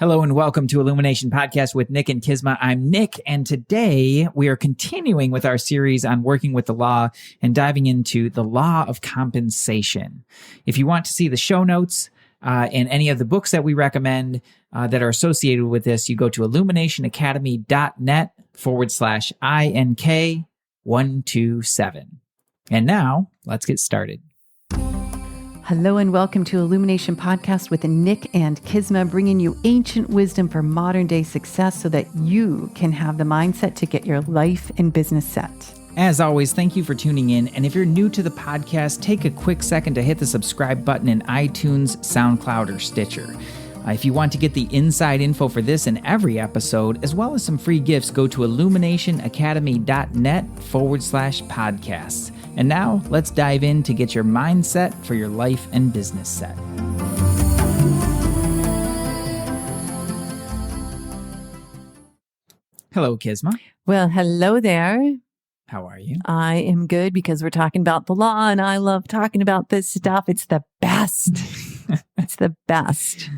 Hello and welcome to Illumination Podcast with Nick and Kizma. I'm Nick, and today we are continuing with our series on working with the law and diving into the law of compensation. If you want to see the show notes and any of the books that we recommend that are associated with this, you go to illuminationacademy.net/INK127. And now let's get started. Hello and welcome to Illumination Podcast with Nick and Kizma, bringing you ancient wisdom for modern day success so that you can have the mindset to get your life and business set. As always, thank you for tuning in. And if you're new to the podcast, take a quick second to hit the subscribe button in iTunes, SoundCloud, or Stitcher. If you want to get the inside info for this and every episode, as well as some free gifts, go to illuminationacademy.net/podcasts. And now let's dive in to get your mindset for your life and business set. Hello, Kizma. Well, hello there. How are you? I am good because we're talking about the law and I love talking about this stuff. It's the best. It's the best.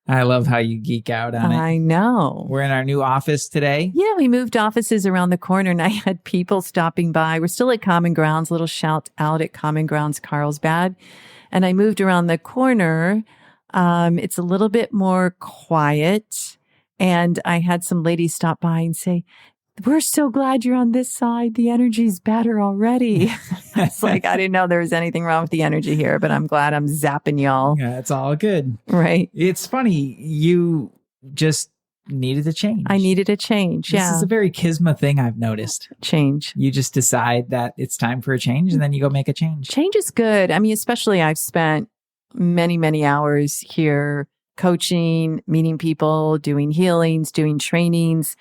I love how you geek out on it. I know. We're in our new office today. Yeah, we moved offices around the corner and I had people stopping by. We're still at Common Grounds, little shout out at Common Grounds, Carlsbad. And I moved around the corner. It's a little bit more quiet. And I had some ladies stop by and say, "We're so glad you're on this side. The energy's better already." It's like, I didn't know there was anything wrong with the energy here, but I'm glad I'm zapping y'all. Yeah, it's all good. Right. It's funny. You just needed a change. I needed a change. This Yeah. is a very Kizma thing I've noticed. Change. You just decide that it's time for a change and then you go make a change. Change is good. I mean, especially I've spent many, many hours here coaching, meeting people, doing healings, doing trainings.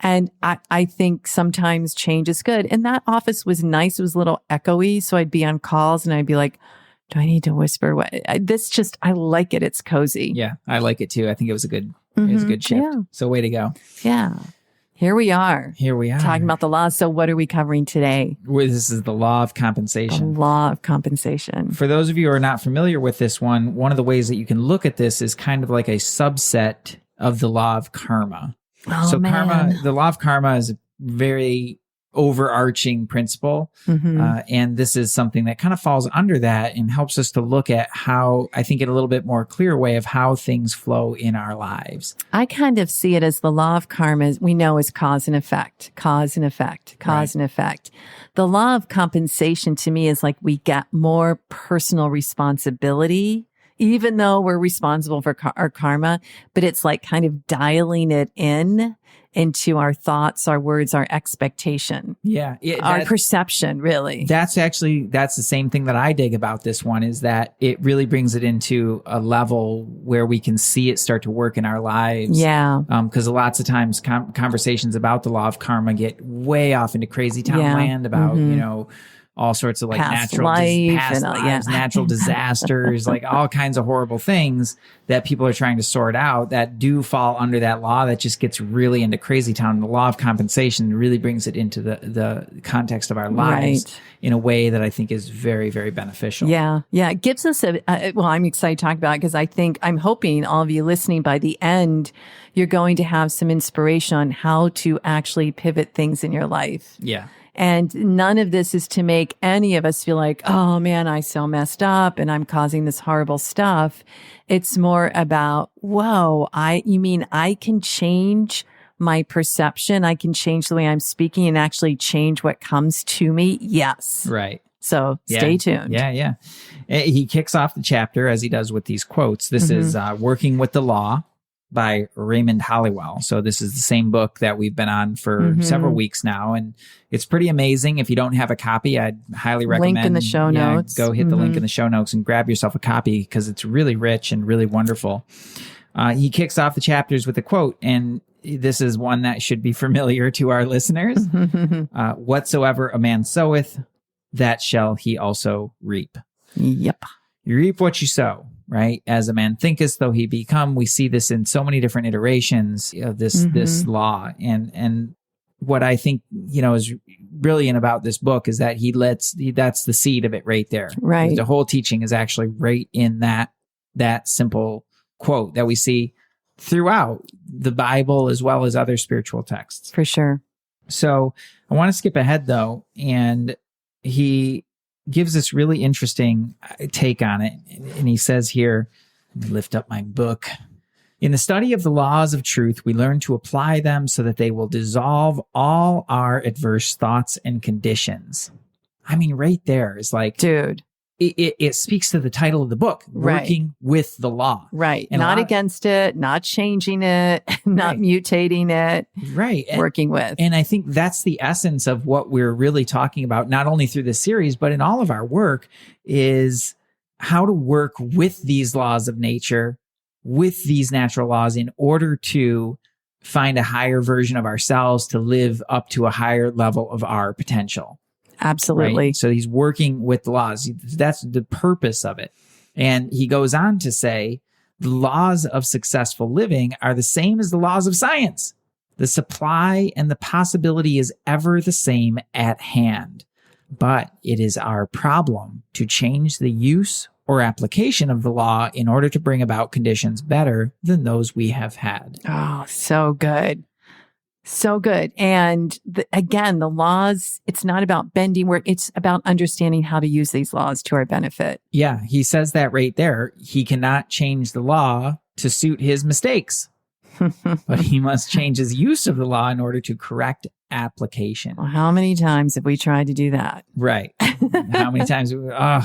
And I think sometimes change is good. And that office was nice. It was a little echoey. So I'd be on calls and I'd be like, do I need to whisper? What? I like it. It's cozy. Yeah, I like it too. I think it was a good shift. Yeah. So way to go. Yeah. Here we are. Talking about the law. So what are we covering today? This is the law of The compensation. law of compensation. For those of you who are not familiar with this one of the ways that you can look at this is kind of like a subset of the law of karma. Oh, So man. the law of karma is a very overarching principle. And this is something that kind of falls under that and helps us to look at how, I think in a little bit more clear way of how things flow in our lives. I kind of see it as the law of karma, we know is cause and effect, cause and effect, cause and effect. The law of compensation to me is like we get more personal responsibility, even though we're responsible for our karma, but it's like kind of dialing it into our thoughts, our words, our expectation. Yeah. Our perception, really. That's the same thing that I dig about this one is that it really brings it into a level where we can see it start to work in our lives. Yeah. Because lots of times conversations about the law of karma get way off into crazy town land about, all sorts of like Past natural life past and all- lives, yeah. natural disasters, like all kinds of horrible things that people are trying to sort out that do fall under that law that just gets really into crazy town. The law of compensation really brings it into the context of our lives in a way that I think is very, very beneficial. Yeah. Yeah. It gives us I'm excited to talk about it because I'm hoping all of you listening by the end, you're going to have some inspiration on how to actually pivot things in your life. Yeah. And none of this is to make any of us feel like, oh man, I so messed up and I'm causing this horrible stuff. It's more about, whoa, you mean I can change my perception? I can change the way I'm speaking and actually change what comes to me? Yes. Right. So stay tuned. Yeah. He kicks off the chapter as he does with these quotes. This is Working with the Law by Raymond Holliwell. So this is the same book that we've been on for several weeks now. And it's pretty amazing. If you don't have a copy, I'd highly recommend. Link in the show notes. Go hit the link in the show notes and grab yourself a copy because it's really rich and really wonderful. He kicks off the chapters with a quote, and this is one that should be familiar to our listeners. Whatsoever a man soweth, that shall he also reap. Yep. You reap what you sow. Right? As a man thinketh, though he become. We see this in so many different iterations of this law. And what I think, is brilliant about this book is that that's the seed of it right there. Right. The whole teaching is actually right in that simple quote that we see throughout the Bible as well as other spiritual texts. For sure. So I want to skip ahead though, and he gives this really interesting take on it. And he says here, let me lift up my book. In the study of the laws of truth, we learn to apply them so that they will dissolve all our adverse thoughts and conditions. I mean, right there is like, dude, it speaks to the title of the book, right. Working with the Law. Right. And not against it, not changing it, not mutating it. Right. Working with. And I think that's the essence of what we're really talking about, not only through this series, but in all of our work, is how to work with these laws of nature, with these natural laws, in order to find a higher version of ourselves, to live up to a higher level of our potential. Absolutely. Right? So he's working with the laws. That's the purpose of it. And he goes on to say, the laws of successful living are the same as the laws of science. The supply and the possibility is ever the same at hand. But it is our problem to change the use or application of the law in order to bring about conditions better than those we have had. Oh, so good. So good. And again, the laws, it's not about bending work. It's about understanding how to use these laws to our benefit. Yeah, he says that right there. He cannot change the law to suit his mistakes, but he must change his use of the law in order to correct application. Well, how many times have we tried to do that? Right. How many times, I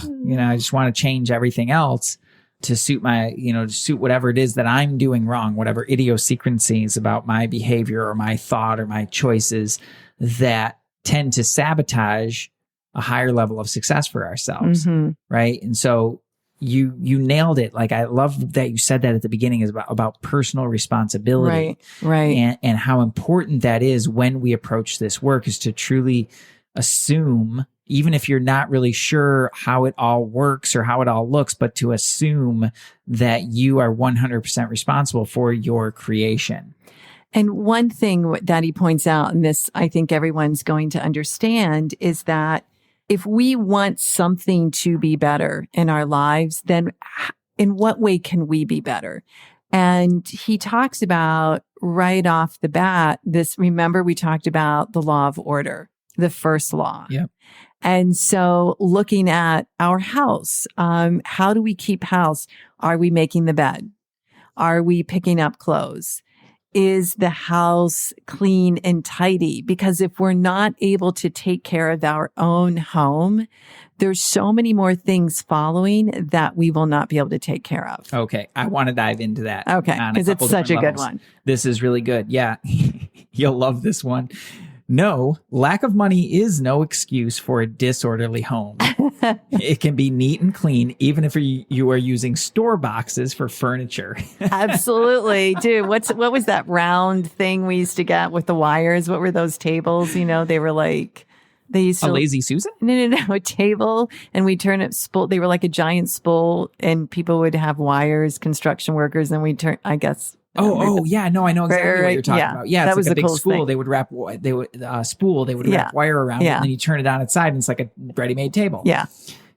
just want to change everything else to suit to suit whatever it is that I'm doing wrong, whatever idiosyncrasies about my behavior or my thought or my choices that tend to sabotage a higher level of success for ourselves. Mm-hmm. Right. And so you nailed it. Like, I love that you said that at the beginning, is about personal responsibility. Right. And how important that is when we approach this work, is to truly assume, even if you're not really sure how it all works or how it all looks, but to assume that you are 100% responsible for your creation. And one thing that he points out, and this I think everyone's going to understand, is that if we want something to be better in our lives, then in what way can we be better? And he talks about right off the bat, remember we talked about the law of order, the first law. Yep. And so looking at our house, how do we keep house? Are we making the bed? Are we picking up clothes? Is the house clean and tidy? Because if we're not able to take care of our own home, there's so many more things following that we will not be able to take care of. Okay. I want to dive into that. Okay. Because it's such a good one. This is really good. Yeah. You'll love this one. No, lack of money is no excuse for a disorderly home. It can be neat and clean, even if you are using store boxes for furniture. Absolutely. Dude, what was that round thing we used to get with the wires? What were those tables? They were like, they used to... A Lazy Susan? No, a table. And we turn it, they were like a giant spool, and people would have wires, construction workers, and we turn, I guess... Yeah. No, I know exactly what you're talking about. Yeah, that was like a big spool. Thing. They would wrap wire around it, and then you turn it on its side, and it's like a ready-made table. Yeah.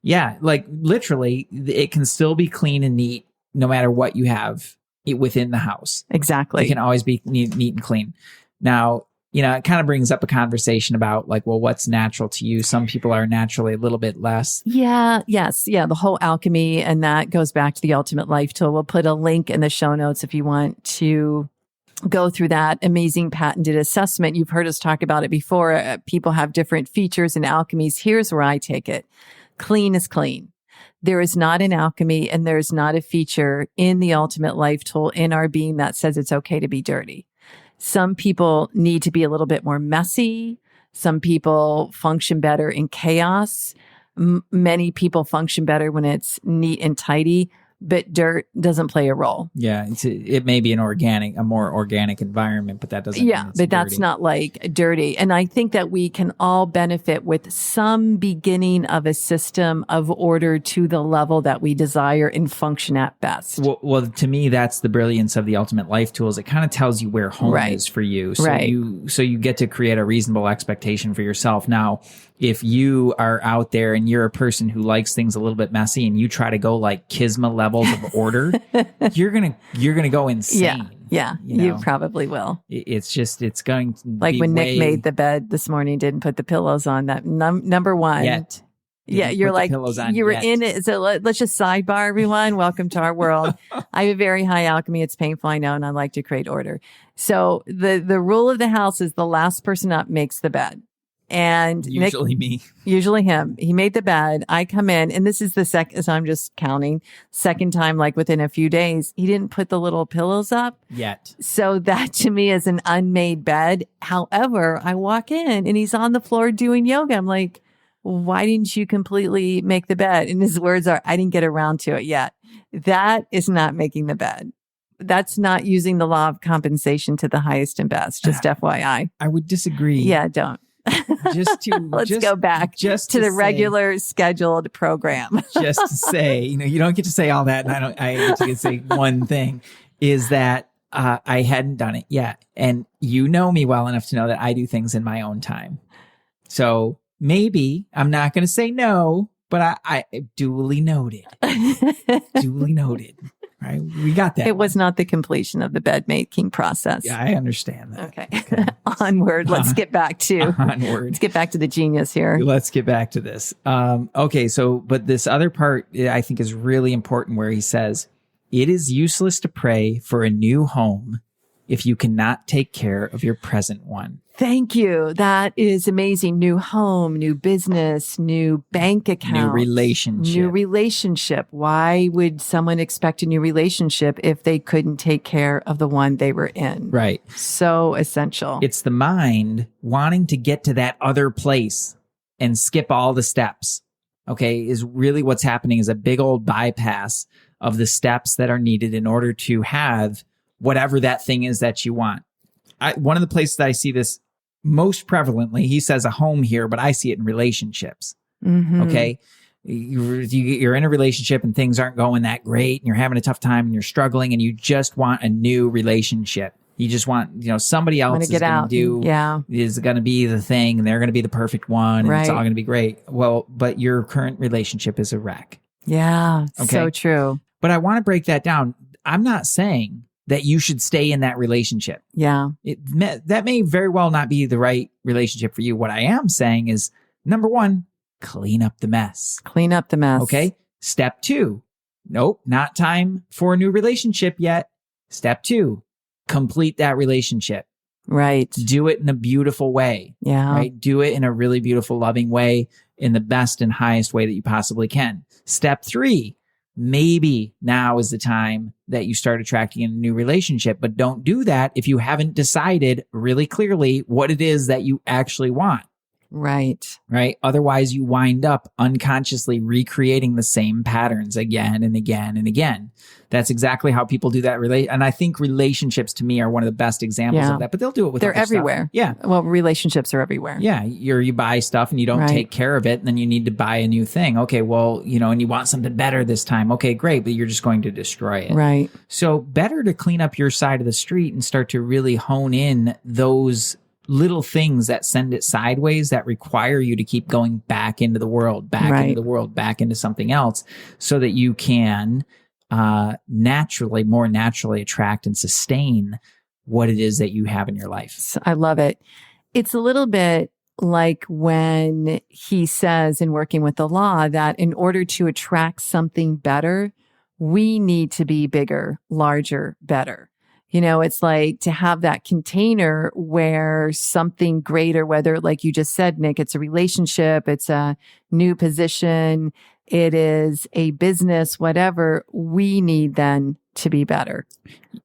Yeah, like literally, it can still be clean and neat no matter what you have within the house. Exactly. It can always be neat and clean. Now, it kind of brings up a conversation about like, well, what's natural to you? Some people are naturally a little bit less. Yeah. Yes. Yeah. The whole alchemy, and that goes back to the Ultimate Life Tool. We'll put a link in the show notes if you want to go through that amazing patented assessment. You've heard us talk about it before. People have different features and alchemies. Here's where I take it. Clean is clean. There is not an alchemy, and there's not a feature in the Ultimate Life Tool in our being that says it's okay to be dirty. Some people need to be a little bit more messy. Some people function better in chaos. Many people function better when it's neat and tidy, but dirt doesn't play a role. Yeah, it may be a more organic environment, but that doesn't mean it's but dirty. That's not like dirty. And I think that we can all benefit with some beginning of a system of order to the level that we desire and function at best. Well, to me, that's the brilliance of the Ultimate Life Tools. It kind of tells you where home is for you. So you get to create a reasonable expectation for yourself. Now, if you are out there and you're a person who likes things a little bit messy, and you try to go like Kisma levels of order, you're gonna go insane. Yeah, you probably will. It's going to like be when Nick made the bed this morning, didn't put the pillows on. That number one. Yet. Yeah, you're like, you were in it. So let's just sidebar, everyone. Welcome to our world. I have a very high alchemy. It's painful, I know, and I like to create order. So the rule of the house is the last person up makes the bed. And usually Nick, usually him. He made the bed. I come in, and this is the second, so I'm just counting, second time, like within a few days, he didn't put the little pillows up yet. So that to me is an unmade bed. However, I walk in and he's on the floor doing yoga. I'm like, why didn't you completely make the bed? And his words are, I didn't get around to it yet. That is not making the bed. That's not using the law of compensation to the highest and best. Just FYI. I would disagree. Yeah, don't. Let's go back to the regular scheduled program. Just to say, you don't get to say all that. And I get to say one thing is that I hadn't done it yet. And you know me well enough to know that I do things in my own time. So maybe I'm not going to say no, but I duly noted. Duly noted. Right? We got that. It was not the completion of the bed making process. Yeah, I understand that. Okay. Onward. Let's get back to the genius here. Let's get back to this. Okay. So, but this other part I think is really important where he says, it is useless to pray for a new home if you cannot take care of your present one. Thank you. That is amazing. New home, new business, new bank account. New relationship. Why would someone expect a new relationship if they couldn't take care of the one they were in? Right. So essential. It's the mind wanting to get to that other place and skip all the steps. Okay. Is really what's happening is a big old bypass of the steps that are needed in order to have whatever that thing is that you want. One of the places that I see this most prevalently, he says a home here, but I see it in relationships. Mm-hmm. Okay. You're in a relationship and things aren't going that great and you're having a tough time and you're struggling and you just want a new relationship. You just want, somebody else is going to be the thing and they're going to be the perfect one and it's all going to be great. Well, but your current relationship is a wreck. Yeah. Okay? So true. But I want to break that down. I'm not saying that you should stay in that relationship. Yeah. That may very well not be the right relationship for you. What I am saying is, number one, clean up the mess. Clean up the mess. Okay. Step 2. Nope, not time for a new relationship yet. Step 2, complete that relationship. Right. Do it in a beautiful way. Yeah. Right. Do it in a really beautiful, loving way in the best and highest way that you possibly can. Step 3, maybe now is the time that you start attracting in a new relationship, but don't do that if you haven't decided really clearly what it is that you actually want. Right. Right. Otherwise, you wind up unconsciously recreating the same patterns again and again and again. That's exactly how people do that. And I think relationships to me are one of the best examples of that, but they'll do it with They're everywhere. Stuff. Yeah. Well, relationships are everywhere. Yeah. You buy stuff and you don't take care of it. And then you need to buy a new thing. Okay. Well, and you want something better this time. Okay, great. But you're just going to destroy it. Right. So better to clean up your side of the street and start to really hone in those little things that send it sideways that require you to keep going back into the world, into the world, back into something else so that you can more naturally attract and sustain what it is that you have in your life. I love it. It's a little bit like when he says in Working with the Law that in order to attract something better, we need to be bigger, larger, better. It's like to have that container where something greater, whether like you just said, Nick, it's a relationship, it's a new position, it is a business, whatever, we need then to be better.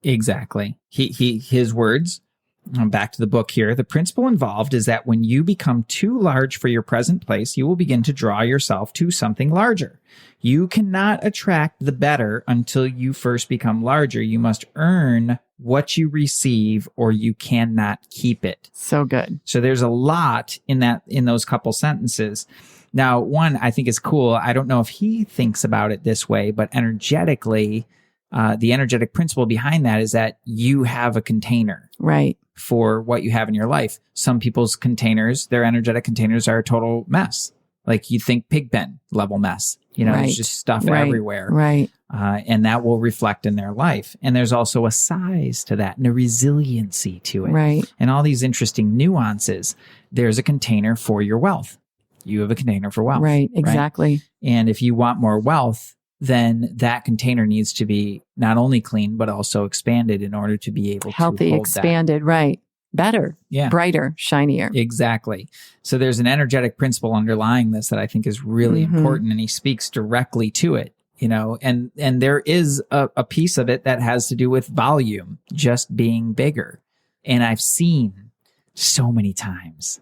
Exactly. His words, back to the book here, the principle involved is that when you become too large for your present place, you will begin to draw yourself to something larger. You cannot attract the better until you first become larger. You must earn what you receive or you cannot keep it. So good. So there's a lot in those couple sentences. Now, one I think is cool. I don't know if he thinks about it this way, but energetically, the energetic principle behind that is that you have a container. Right. For what you have in your life. Some people's containers, their energetic containers are a total mess. Like you think Pigpen level mess, Right. there's just stuff Right. everywhere. Right. And that will reflect in their life. And there's also a size to that and a resiliency to it. Right. And all these interesting nuances. There's a container for your wealth. You have a container for wealth. Right. Exactly. And if you want more wealth, then that container needs to be not only clean, but also expanded in order to be able Healthy, to hold expanded. Right. Better. Yeah. Brighter, shinier. Exactly. So there's an energetic principle underlying this that I think is really important, and he speaks directly to it, and there is a piece of it that has to do with volume, just being bigger. And I've seen so many times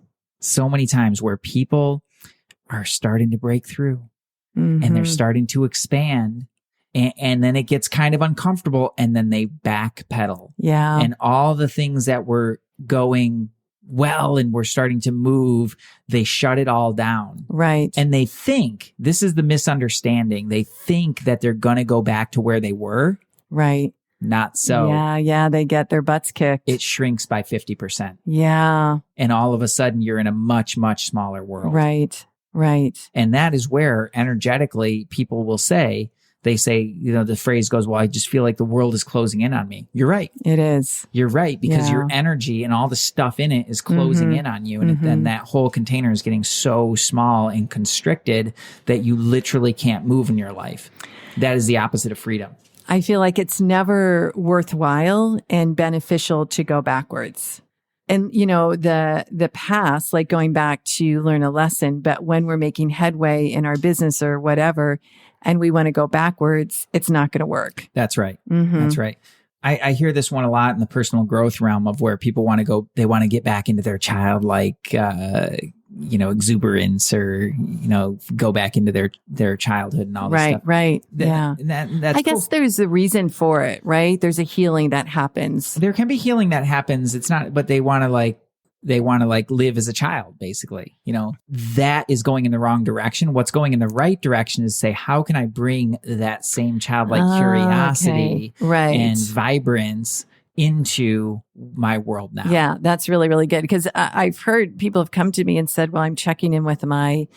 where people are starting to break through and they're starting to expand. And then it gets kind of uncomfortable, and then they backpedal. Yeah. And all the things that were going well and we're starting to move, they shut it all down. Right. And they think, this is the misunderstanding, they think that they're going to go back to where they were. Right. Not so. Yeah. They get their butts kicked. It shrinks by 50%. Yeah. And all of a sudden you're in a much, much smaller world. Right. And that is where energetically people will say, they say, the phrase goes, well, I just feel like the world is closing in on me. You're right. It is. You're right, because Yeah. your energy and all the stuff in it is closing in on you. And then that whole container is getting so small and constricted that you literally can't move in your life. That is the opposite of freedom. I feel like it's never worthwhile and beneficial to go backwards. And, the past, like going back to learn a lesson, but when we're making headway in our business or whatever, and we want to go backwards, it's not going to work. That's right. That's right. I hear this one a lot in the personal growth realm of where people want to they want to get back into their childlike, exuberance, or, go back into their childhood and all this stuff. Right. Yeah. That's I guess cool. there's a reason for it, right? There's a healing that happens. There can be healing that happens. It's not, but they want to live as a child, basically. That is going in the wrong direction. What's going in the right direction is say, how can I bring that same childlike curiosity and vibrance into my world now? Yeah, that's really, really good. Because I've heard people have come to me and said, well, I'm checking in with my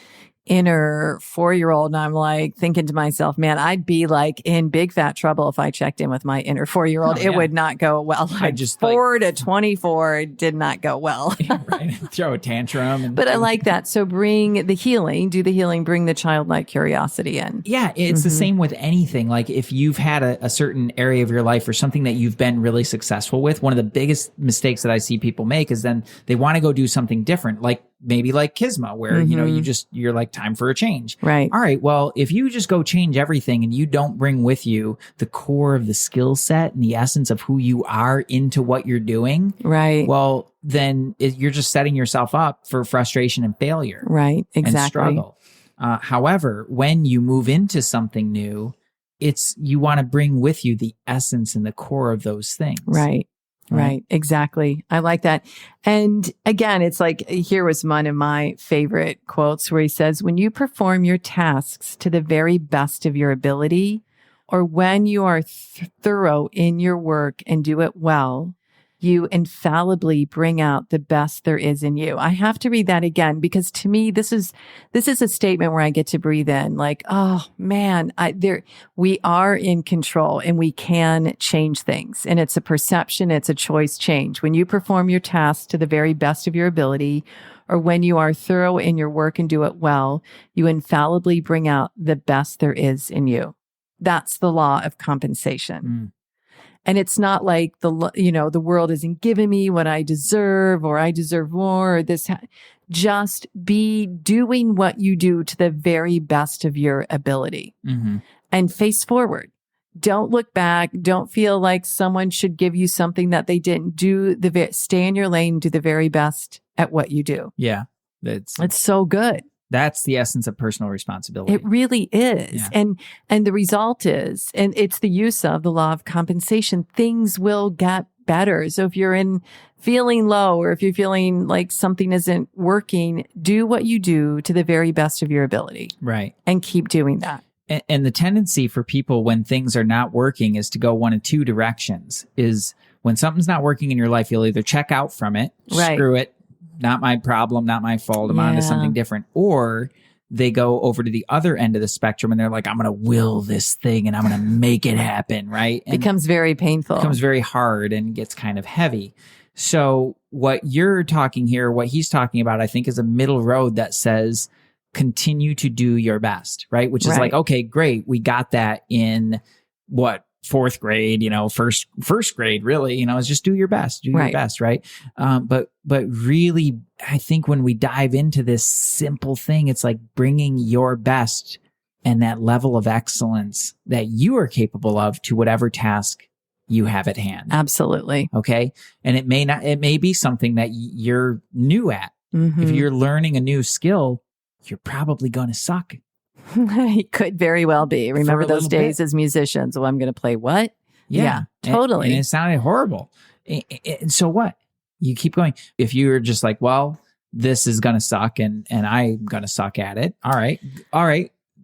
inner 4-year-old. And I'm like thinking to myself, man, I'd be like in big fat trouble if I checked in with my inner 4-year-old. Oh, yeah. It would not go well. I just 4 to 24 did not go well. Right. Throw a tantrum. But I like that. So bring the healing, bring the childlike curiosity in. Yeah, it's the same with anything. Like if you've had a certain area of your life or something that you've been really successful with, one of the biggest mistakes that I see people make is then they want to go do something different. Like maybe like Kisma, where, you're like, time for a change. Right. All right. Well, if you just go change everything and you don't bring with you the core of the skill set and the essence of who you are into what you're doing. Right. Well, then you're just setting yourself up for frustration and failure. Right. Exactly. And struggle. However, when you move into something new, you want to bring with you the essence and the core of those things. Right. Exactly. I like that. And again, it's like, here was one of my favorite quotes where he says, when you perform your tasks to the very best of your ability, or when you are thorough in your work and do it well, you infallibly bring out the best there is in you. I have to read that again, because to me, this is a statement where I get to breathe in like, oh man, we are in control and we can change things. And it's a perception. It's a choice change. When you perform your tasks to the very best of your ability, or when you are thorough in your work and do it well, you infallibly bring out the best there is in you. That's the law of compensation. And it's not like the world isn't giving me what I deserve, or I deserve more, or this. Just be doing what you do to the very best of your ability and face forward. Don't look back. Don't feel like someone should give you something that they didn't do. Stay in your lane, do the very best at what you do. Yeah. It's so good. That's the essence of personal responsibility. It really is. Yeah. And the result is, and it's the use of the law of compensation, things will get better. So if you're feeling low, or if you're feeling like something isn't working, do what you do to the very best of your ability. Right. And keep doing that. And the tendency for people when things are not working is to go one of two directions. Is when something's not working in your life, you'll either check out from it, Right. Screw it, not my problem, not my fault, I'm on to something different. Or they go over to the other end of the spectrum and they're like, I'm going to will this thing and I'm going to make it happen. Right. And Becomes very painful. becomes very hard and gets kind of heavy. So what you're talking here, what he's talking about, I think is a middle road that says continue to do your best, right? Which is like, okay, great. We got that in fourth grade, first grade, really, is just do your best, your best. Right. But really, I think when we dive into this simple thing, it's like bringing your best and that level of excellence that you are capable of to whatever task you have at hand. Absolutely. Okay. And it may be something that you're new at. Mm-hmm. If you're learning a new skill, you're probably going to suck. It could very well be. Remember those days as musicians? Well, I'm going to play what? Yeah, totally. And it sounded horrible. And so what? You keep going. If you're just like, well, this is going to suck and I'm going to suck at it. All right.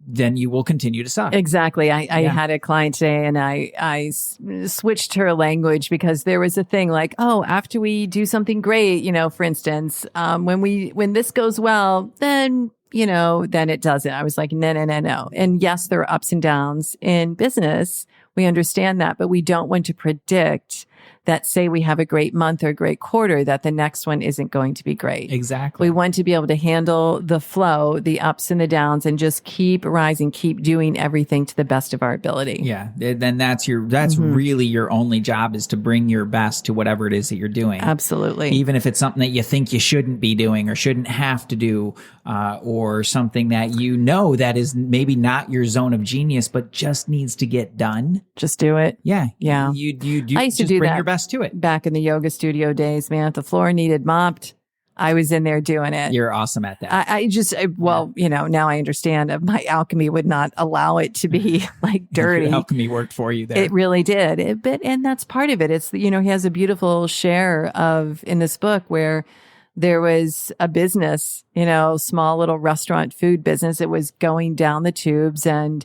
Then you will continue to suck. Exactly. I had a client today and I switched her language because there was a thing like, oh, after we do something great, for instance, when this goes well, then it doesn't. I was like, no. And yes, there are ups and downs in business. We understand that, but we don't want to predict that say we have a great month or a great quarter, that the next one isn't going to be great. Exactly. We want to be able to handle the flow, the ups and the downs, and just keep rising, keep doing everything to the best of our ability. Yeah. Then that's really your only job, is to bring your best to whatever it is that you're doing. Absolutely. Even if it's something that you think you shouldn't be doing or shouldn't have to do, or something that that is maybe not your zone of genius, but just needs to get done. Just do it. Yeah. Yeah. You I used to do bring that your best to it. Back in the yoga studio days, man. If the floor needed mopped, I was in there doing it. You're awesome at that. Now I understand my alchemy would not allow it to be like dirty. Your alchemy worked for you there. It really did. And that's part of it. It's, he has a beautiful share in this book where there was a business, small little restaurant food business. It was going down the tubes and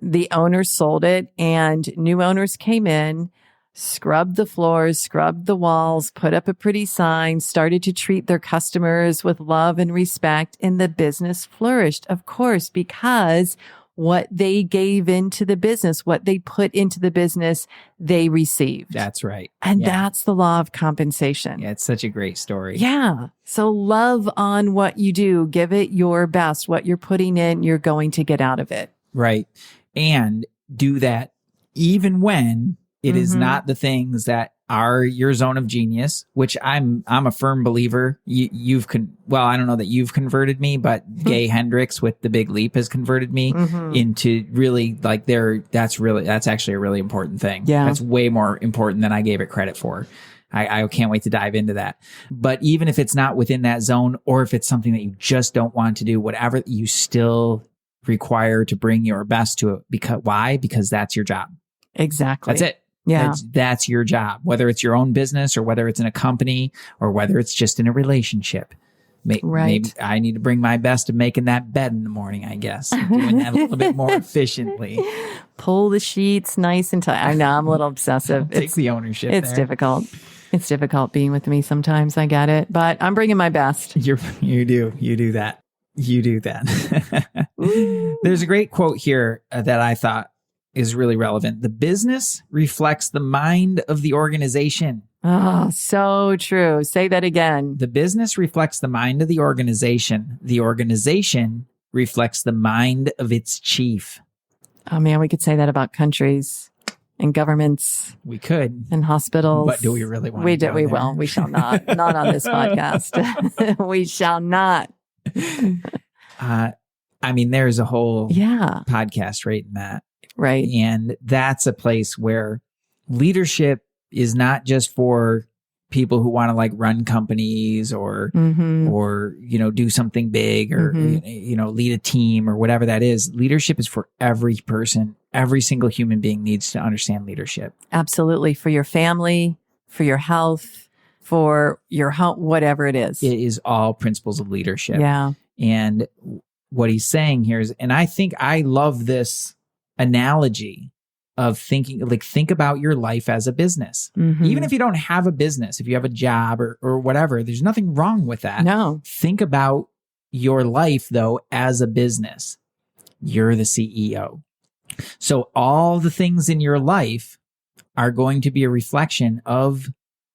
the owner sold it and new owners came in, scrubbed the floors, scrubbed the walls, put up a pretty sign, started to treat their customers with love and respect, and the business flourished, of course, because what they gave into the business, what they put into the business, they received. That's right. And that's the law of compensation. Yeah, it's such a great story. Yeah. So love on what you do. Give it your best. What you're putting in, you're going to get out of it. Right. And do that even when it is not the things that are your zone of genius, which I'm a firm believer. I don't know that you've converted me, but Gay Hendricks with The Big Leap has converted me into really like that's actually a really important thing. Yeah. That's way more important than I gave it credit for. I can't wait to dive into that. But even if it's not within that zone, or if it's something that you just don't want to do, whatever, you still require to bring your best to it. Why? Because that's your job. Exactly. That's it. Yeah. That's your job, whether it's your own business or whether it's in a company or whether it's just in a relationship. Maybe I need to bring my best to making that bed in the morning, I guess. Doing that a little bit more efficiently. Pull the sheets nice and tight. I know, I'm a little obsessive. Take the ownership. It's difficult. It's difficult being with me sometimes. I get it, but I'm bringing my best. You do that. You do that. There's a great quote here that I thought is really relevant. The business reflects the mind of the organization. Oh, so true. Say that again. The business reflects the mind of the organization. The organization reflects the mind of its chief. Oh man, we could say that about countries and governments. We could. And hospitals. But do we really want to go We there? will. We shall not. Not on this podcast. We shall not. There's a whole podcast right in that. Right. And that's a place where leadership is not just for people who want to like run companies or do something big or, lead a team or whatever that is. Leadership is for every person. Every single human being needs to understand leadership. Absolutely. For your family, for your health, for your home, whatever it is. It is all principles of leadership. Yeah. And what he's saying here is, and I think I love this analogy of think about your life as a business. Even if you don't have a business, if you have a job or whatever, there's nothing wrong with that. No. Think about your life though as a business. You're the CEO. So all the things in your life are going to be a reflection of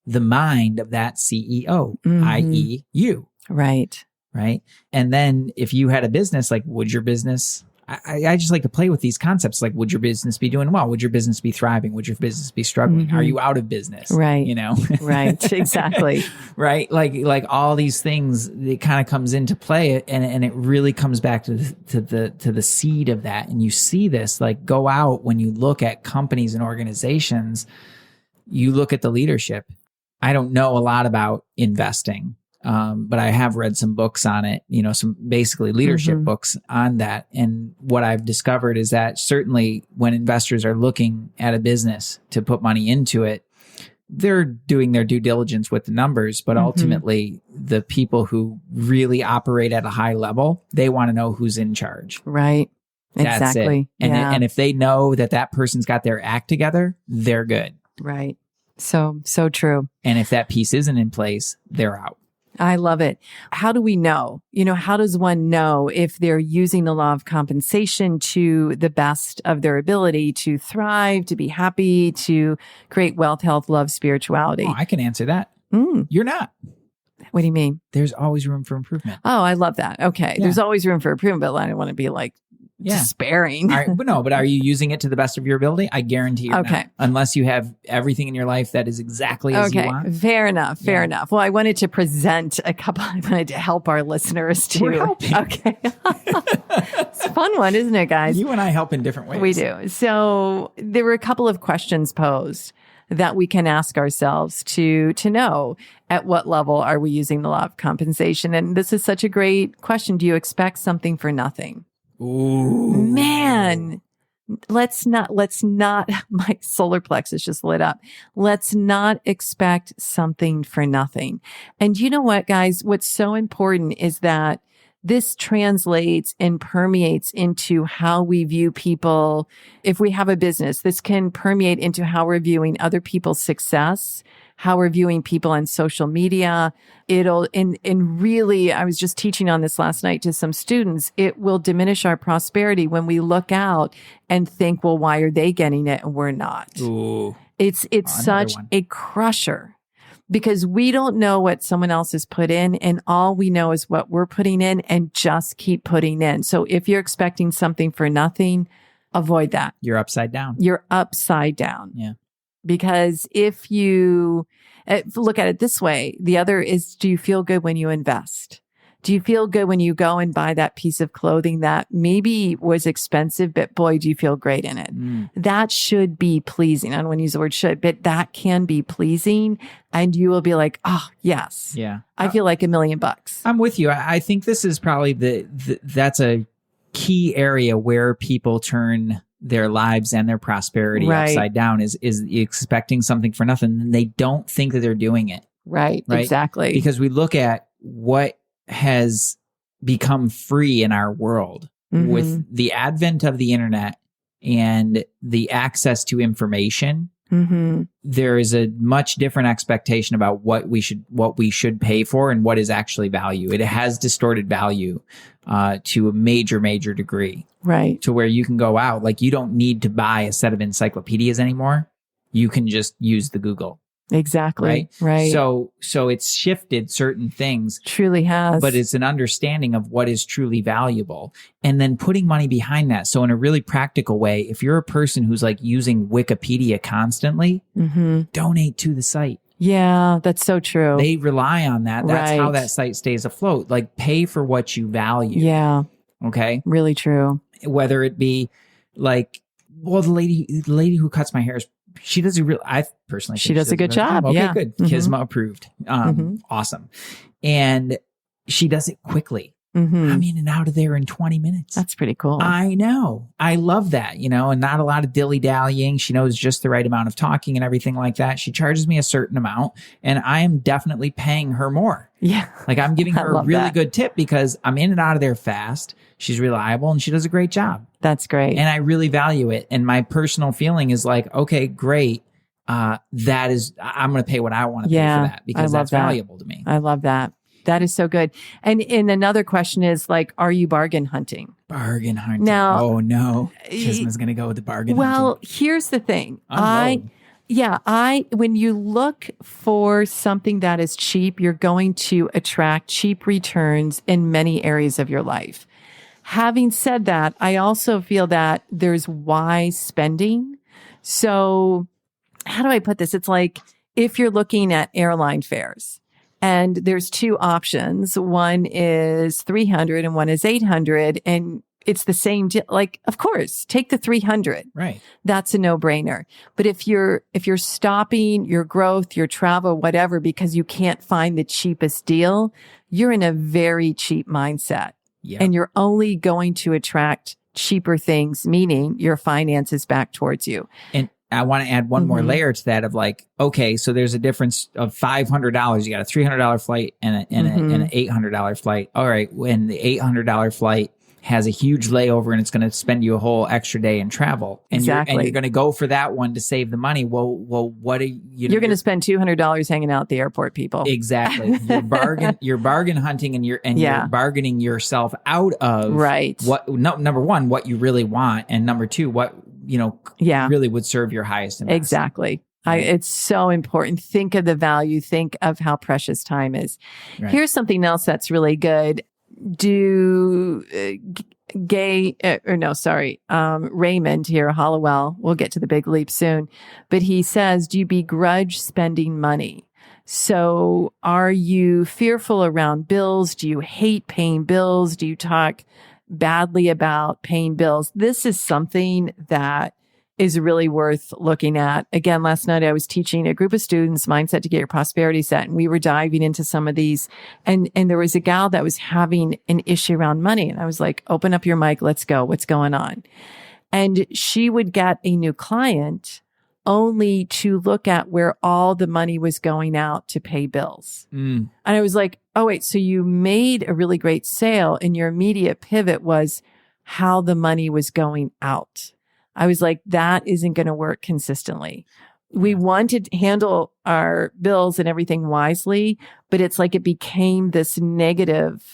the mind of that CEO, i.e. you. Right. Right. And then if you had a business, like would your business, I just like to play with these concepts. Like, would your business be doing well? Would your business be thriving? Would your business be struggling? Are you out of business? Right. You know? Right. Exactly. Right. Like all these things, it kind of comes into play and it really comes back to the seed of that. And you see this, like go out when you look at companies and organizations, you look at the leadership. I don't know a lot about investing. But I have read some books on it, you know, some basically leadership books on that. And what I've discovered is that certainly when investors are looking at a business to put money into it, they're doing their due diligence with the numbers, but ultimately the people who really operate at a high level, they want to know who's in charge. Right. That's Exactly. it. And if they know that that person's got their act together, they're good. Right. So true. And if that piece isn't in place, they're out. I love it. How do we know? You know, how does one know if they're using the law of compensation to the best of their ability to thrive, to be happy, to create wealth, health, love, spirituality? Oh, I can answer that. You're not. What do you mean? There's always room for improvement. Oh, I love that. Okay. Yeah. There's always room for improvement, but I don't want to be like despairing. All right, but are you using it to the best of your ability? I guarantee you're not. Unless you have everything in your life that is exactly as you want. Fair enough. Fair enough. Well, I wanted to present a couple. I wanted to help our listeners too. We're helping. Okay. It's a fun one, isn't it, guys? You and I help in different ways. We do. So there were a couple of questions posed that we can ask ourselves to know at what level are we using the law of compensation. And this is such a great question. Do you expect something for nothing? Ooh. Man, let's not, my solar plexus just lit up. Let's not expect something for nothing. And you know what, guys? What's so important is that this translates and permeates into how we view people. If we have a business, this can permeate into how we're viewing other people's success, how we're viewing people on social media. It'll, and really, I was just teaching on this last night to some students. It will diminish our prosperity when we look out and think, well, why are they getting it and we're not? Ooh. It's such a crusher because we don't know what someone else has put in and all we know is what we're putting in and just keep putting in. So if you're expecting something for nothing, avoid that. You're upside down. You're upside down. Yeah. Because if you look at it this way, the other is, do you feel good when you invest? Do you feel good when you go and buy that piece of clothing that maybe was expensive, but boy, do you feel great in it? That should be pleasing. I don't want to use the word should, but that can be pleasing. And you will be like, oh, yes. Yeah. I feel like $1 million. I'm with you. I think this is probably that's a key area where people turn their lives and their prosperity upside down is expecting something for nothing. And they don't think that they're doing it. Right. Exactly. Because we look at what has become free in our world with the advent of the internet and the access to information. There is a much different expectation about what we should pay for and what is actually value. It has distorted value to a major degree. Right. To where you can go out, like you don't need to buy a set of encyclopedias anymore. You can just use the Google. Exactly. Right. So it's shifted certain things. Truly has. But it's an understanding of what is truly valuable and then putting money behind that. So in a really practical way, if you're a person who's like using Wikipedia constantly, donate to the site. Yeah, that's so true. They rely on that. That's how that site stays afloat. Like pay for what you value. Yeah. Okay. Really true. Whether it be like, well, the lady who cuts my hair she does I personally think she does a good job. Okay, yeah. good. Kisma approved. Awesome. And she does it quickly. I'm in and out of there in 20 minutes. That's pretty cool. I know. I love that, and not a lot of dilly-dallying. She knows just the right amount of talking and everything like that. She charges me a certain amount and I am definitely paying her more. Yeah. Like I'm giving her a really good tip because I'm in and out of there fast. She's reliable and she does a great job. That's great. And I really value it. And my personal feeling is like, okay, great. I'm going to pay what I want to pay for that because that's valuable to me. I love that. That is so good. And another question is like, are you bargain hunting? Bargain hunting. Now, oh no, Kisma's going to go with the bargain hunting. Well, here's the thing. Unload. When you look for something that is cheap, you're going to attract cheap returns in many areas of your life. Having said that, I also feel that there's wise spending. So how do I put this? It's like if you're looking at airline fares and there's two options, one is 300 and one is 800, and it's the same deal. Like, of course, take the 300. Right. That's a no-brainer. But if you're stopping your growth, your travel, whatever, because you can't find the cheapest deal, you're in a very cheap mindset. Yeah. And you're only going to attract cheaper things, meaning your finances back towards you. And I want to add one more layer to that of like, okay, so there's a difference of $500. You got a $300 flight and an $800 flight. All right. When the $800 flight has a huge layover and it's going to spend you a whole extra day in travel. And exactly. You're going to go for that one to save the money. Well, what are you? You're going to spend $200 hanging out at the airport, people. Exactly. You're bargain hunting and you're bargaining yourself out of number one, what you really want. And number two, what, really would serve your highest and best. Exactly. It's so important. Think of the value. Think of how precious time is. Right. Here's something else that's really good. Raymond here, Hollowell, we'll get to the big leap soon, but he says, do you begrudge spending money? So are you fearful around bills? Do you hate paying bills? Do you talk badly about paying bills? This is something that is really worth looking at. Again, last night I was teaching a group of students Mindset to Get Your Prosperity Set, and we were diving into some of these. And there was a gal that was having an issue around money. And I was like, open up your mic. Let's go. What's going on? And she would get a new client only to look at where all the money was going out to pay bills. And I was like, oh, wait, so you made a really great sale and your immediate pivot was how the money was going out. I was like, that isn't going to work consistently. We want to handle our bills and everything wisely, but it's like it became this negative,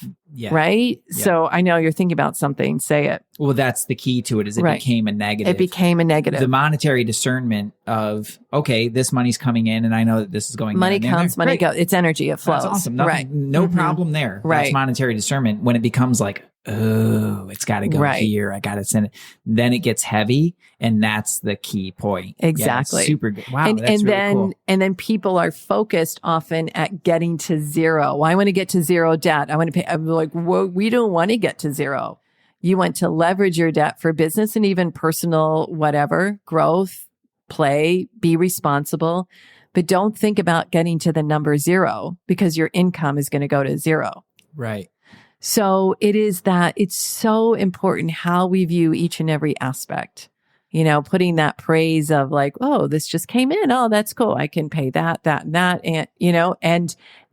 right? Yeah. So I know you're thinking about something, say it. Well, that's the key to it is it became a negative. It became a negative. The monetary discernment of, okay, this money's coming in and I know that this is going money comes, money goes. It's energy. It flows. That's awesome. No problem there. Right. That's monetary discernment. When it becomes like, oh, it's got to go here. I got to send it. Then it gets heavy. And that's the key point. Exactly. Yeah, super good. Wow. That's really cool. And then people are focused often at getting to zero. Well, I want to get to zero debt. I want to pay. I'm like, well, we don't want to get to zero. You want to leverage your debt for business and even personal, whatever, growth, play, be responsible. But don't think about getting to the number zero because your income is going to go to zero. Right. So it's so important how we view each and every aspect, putting that praise of like, oh, this just came in. Oh, that's cool. I can pay that, and that,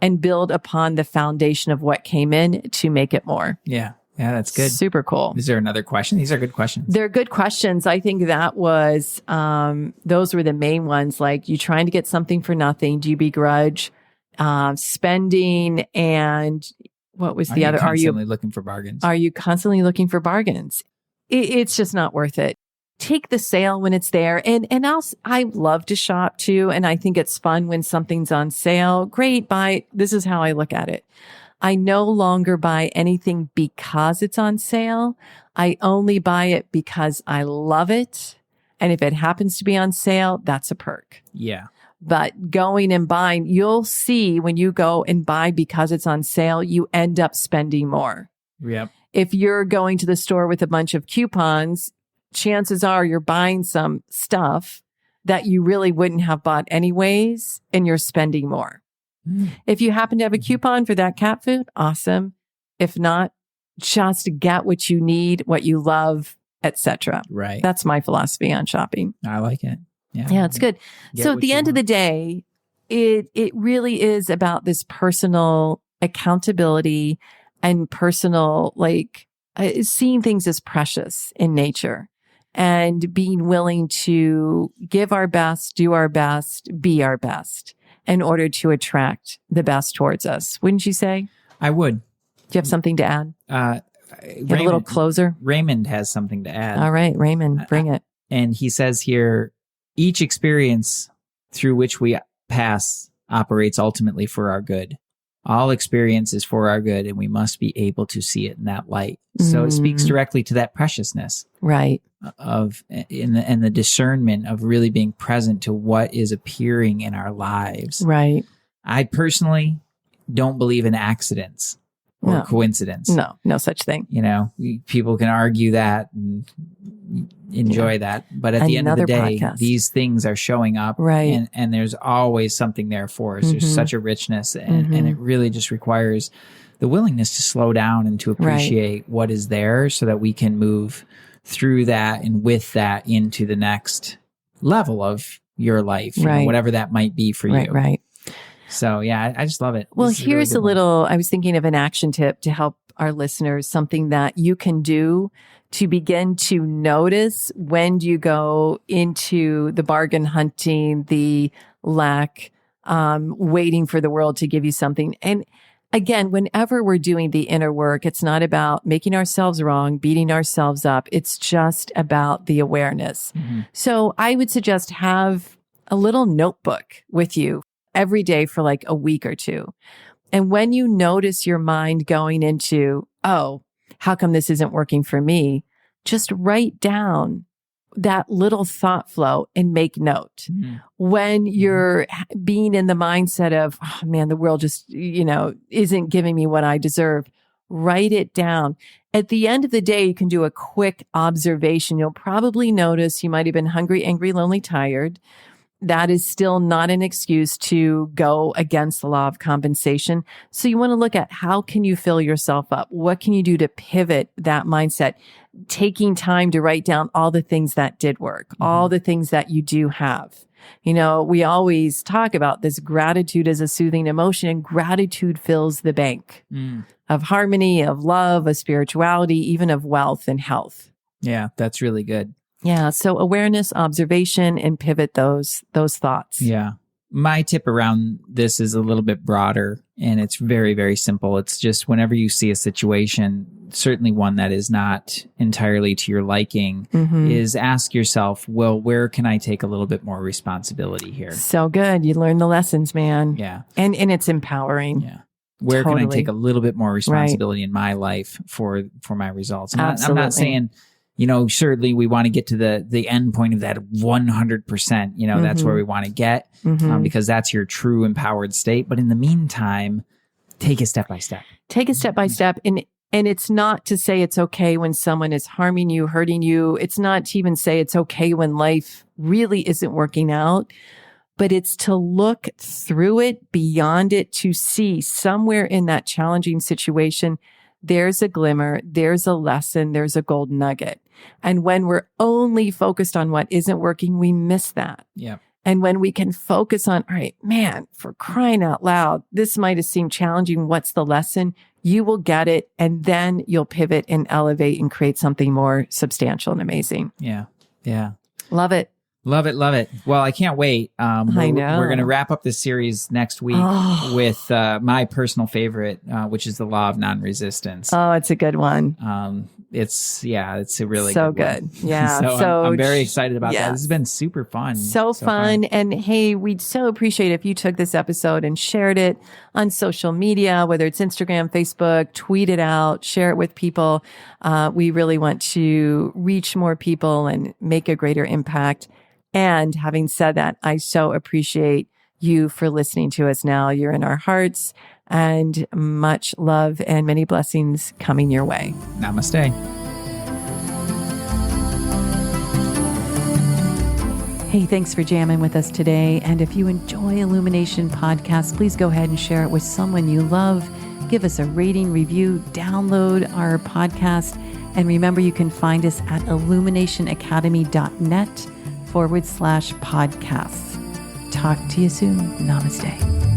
and build upon the foundation of what came in to make it more. Yeah. Yeah, that's good. Super cool. Is there another question? These are good questions. They're good questions. I think that was, those were the main ones. Like, you trying to get something for nothing? Do you begrudge spending? And what was the other? Are you constantly looking for bargains? Are you constantly looking for bargains? It's just not worth it. Take the sale when it's there. And I love to shop too. And I think it's fun when something's on sale. Great, buy. This is how I look at it. I no longer buy anything because it's on sale. I only buy it because I love it. And if it happens to be on sale, that's a perk. Yeah. But going and buying, you'll see when you go and buy because it's on sale, you end up spending more. Yep. If you're going to the store with a bunch of coupons, chances are you're buying some stuff that you really wouldn't have bought anyways, and you're spending more. If you happen to have a coupon for that cat food, awesome. If not, just get what you need, what you love, etc. Right. That's my philosophy on shopping. I like it. Yeah, it's good. So at the end of the day, it really is about this personal accountability and personal, seeing things as precious in nature and being willing to give our best, do our best, be our best in order to attract the best towards us. Wouldn't you say? I would. Do you have something to add? You have a little closer? Raymond has something to add. All right, Raymond, bring it. And he says here, each experience through which we pass operates ultimately for our good. All experience is for our good, and we must be able to see it in that light. So it speaks directly to that preciousness, right? And the discernment of really being present to what is appearing in our lives. Right. I personally don't believe in accidents or coincidence. No such thing. People can argue that and enjoy that, but at the end of the day, these things are showing up, right? And there's always something there for us. There's such a richness, and it really just requires the willingness to slow down and to appreciate what is there, so that we can move through that and with that into the next level of your life, whatever that might be for you. Right. So yeah, I just love it. Well, here's a little, I was thinking of an action tip to help our listeners, something that you can do to begin to notice when you go into the bargain hunting, the lack, waiting for the world to give you something. And again, whenever we're doing the inner work, it's not about making ourselves wrong, beating ourselves up. It's just about the awareness. So I would suggest have a little notebook with you every day for like a week or two. And when you notice your mind going into, oh, how come this isn't working for me? Just write down that little thought flow and make note. When you're being in the mindset of, oh man, the world just, isn't giving me what I deserve, write it down. At the end of the day, you can do a quick observation. You'll probably notice you might have been hungry, angry, lonely, tired. That is still not an excuse to go against the law of compensation. So you want to look at how can you fill yourself up? What can you do to pivot that mindset? Taking time to write down all the things that did work, all the things that you do have. We always talk about this gratitude as a soothing emotion, and gratitude fills the bank of harmony, of love, of spirituality, even of wealth and health. Yeah, that's really good. Yeah. So awareness, observation, and pivot those thoughts. Yeah. My tip around this is a little bit broader, and it's very, very simple. It's just whenever you see a situation, certainly one that is not entirely to your liking, is ask yourself, well, where can I take a little bit more responsibility here? So good. You learn the lessons, man. Yeah. And it's empowering. Yeah. Where can I take a little bit more responsibility in my life for my results? I'm not saying, certainly we want to get to the end point of that 100%, that's where we want to get, because that's your true empowered state. But in the meantime, take it step by step. Take it step by step. And it's not to say it's okay when someone is harming you, hurting you. It's not to even say it's okay when life really isn't working out, but it's to look through it, beyond it, to see somewhere in that challenging situation, there's a glimmer, there's a lesson, there's a gold nugget. And when we're only focused on what isn't working, we miss that. Yeah. And when we can focus on, all right, man, for crying out loud, this might have seemed challenging. What's the lesson? You will get it. And then you'll pivot and elevate and create something more substantial and amazing. Yeah. Yeah. Love it. Love it. Love it. Well, I can't wait. I know. We're going to wrap up this series next week with my personal favorite, which is the law of non-resistance. Oh, it's a good one. It's a really so good one. Yeah. So I'm very excited about that. This has been super fun. So fun. And hey, we'd so appreciate if you took this episode and shared it on social media, whether it's Instagram, Facebook, tweet it out, share it with people. We really want to reach more people and make a greater impact. And having said that, I so appreciate you for listening to us now. You're in our hearts, and much love and many blessings coming your way. Namaste. Hey, thanks for jamming with us today. And if you enjoy Illumination Podcast, please go ahead and share it with someone you love. Give us a rating, review, download our podcast. And remember, you can find us at illuminationacademy.net/podcasts. Talk to you soon. Namaste.